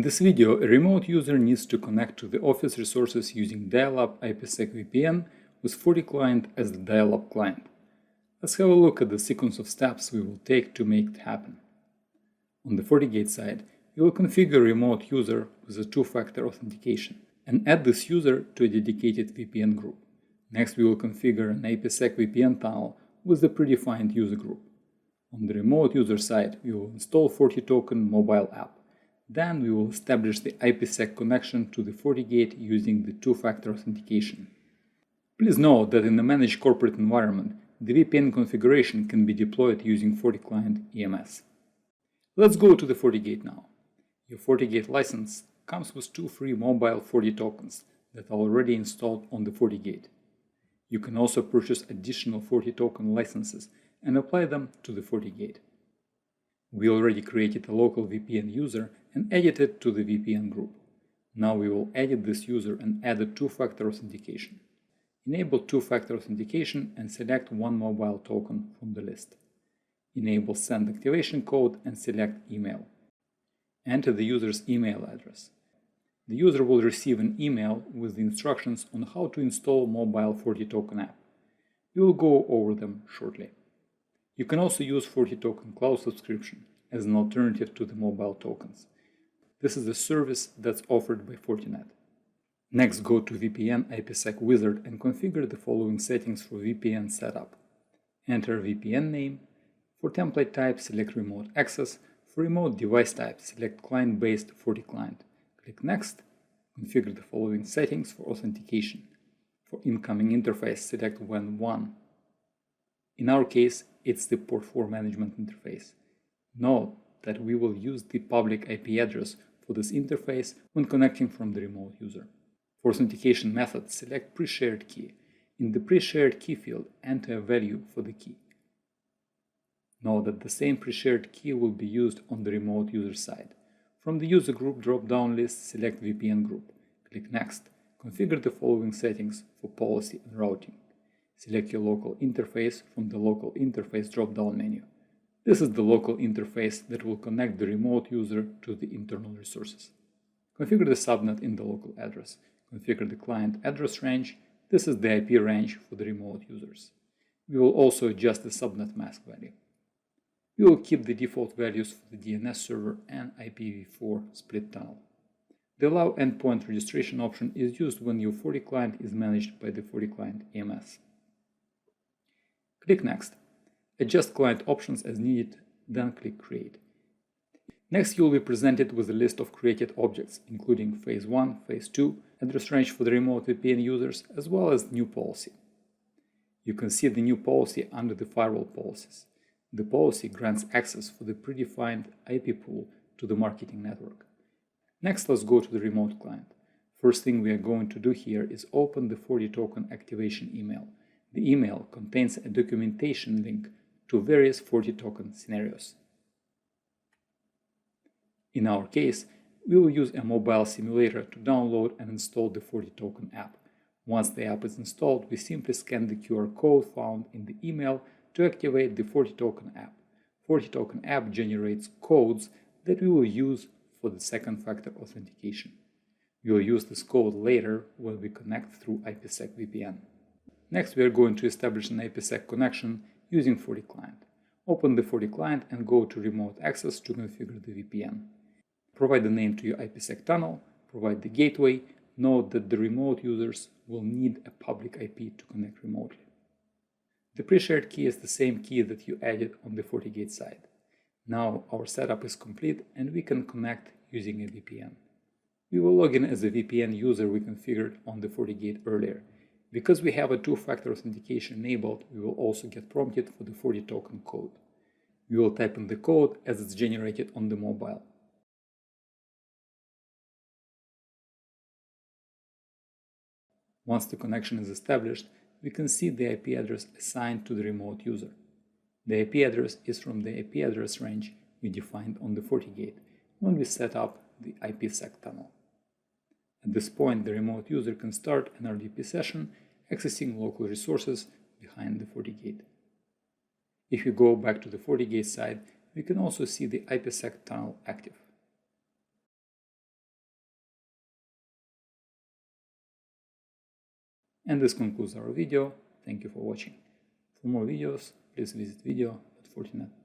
this video, a remote user needs to connect to the office resources using dial-up IPsec VPN with FortiClient as the dial-up client. Let's have a look at the sequence of steps we will take to make it happen. On the FortiGate side, we will configure a remote user with a two-factor authentication and add this user to a dedicated VPN group. Next, we will configure an IPsec VPN tunnel with the predefined user group. On the remote user side, we will install FortiToken Mobile app. Then we will establish the IPsec connection to the FortiGate using the two-factor authentication. Please note that in a managed corporate environment, the VPN configuration can be deployed using FortiClient EMS. Let's go to the FortiGate now. Your FortiGate license comes with two free mobile FortiTokens that are already installed on the FortiGate. You can also purchase additional FortiToken licenses and apply them to the FortiGate. We already created a local VPN user and added it to the VPN group. Now we will edit this user and add a two-factor authentication. Enable two-factor authentication and select one mobile token from the list. Enable send activation code and select email. Enter the user's email address. The user will receive an email with the instructions on how to install mobile FortiToken app. We will go over them shortly. You can also use FortiToken Cloud subscription as an alternative to the mobile tokens. This is a service that's offered by Fortinet. Next, go to VPN IPsec Wizard and configure the following settings for VPN setup. Enter VPN name. For template type, select remote access. For remote device type, select client-based FortiClient. Click Next. Configure the following settings for authentication. For incoming interface, select WAN 1. In our case, it's the Port 4 management interface. Note that we will use the public IP address for this interface when connecting from the remote user. For authentication method, select pre-shared key. In the pre-shared key field, enter a value for the key. Note that the same pre-shared key will be used on the remote user side. From the user group drop-down list, select VPN group. Click Next. Configure the following settings for policy and routing. Select your local interface from the local interface drop-down menu. This is the local interface that will connect the remote user to the internal resources. Configure the subnet in the local address. Configure the client address range. This is the IP range for the remote users. We will also adjust the subnet mask value. We will keep the default values for the DNS server and IPv4 split tunnel. The Allow Endpoint Registration option is used when your FortiClient is managed by the FortiClient EMS. Click Next. Adjust client options as needed, then click Create. Next, you will be presented with a list of created objects, including Phase 1, Phase 2, address range for the remote VPN users, as well as new policy. You can see the new policy under the firewall policies. The policy grants access for the predefined IP pool to the marketing network. Next, let's go to the remote client. First thing we are going to do here is open the FortiToken activation email. The email contains a documentation link to various FortiToken scenarios. In our case, we will use a mobile simulator to download and install the FortiToken app. Once the app is installed, we simply scan the QR code found in the email to activate the FortiToken app. FortiToken app generates codes that we will use for the second factor authentication. We will use this code later when we connect through IPsec VPN. Next, we are going to establish an IPsec connection using FortiClient. Open the FortiClient and go to Remote Access to configure the VPN. Provide the name to your IPsec tunnel, provide the gateway. Note that the remote users will need a public IP to connect remotely. The pre-shared key is the same key that you added on the FortiGate side. Now our setup is complete and we can connect using a VPN. We will log in as a VPN user we configured on the FortiGate earlier. Because we have a two-factor authentication enabled, we will also get prompted for the FortiToken code. We will type in the code as it's generated on the mobile. Once the connection is established, we can see the IP address assigned to the remote user. The IP address is from the IP address range we defined on the FortiGate when we set up the IPsec tunnel. At this point, the remote user can start an RDP session accessing local resources behind the FortiGate. If you go back to the FortiGate side, we can also see the IPsec tunnel active. And this concludes our video. Thank you for watching. For more videos, please visit video.fortinet.com.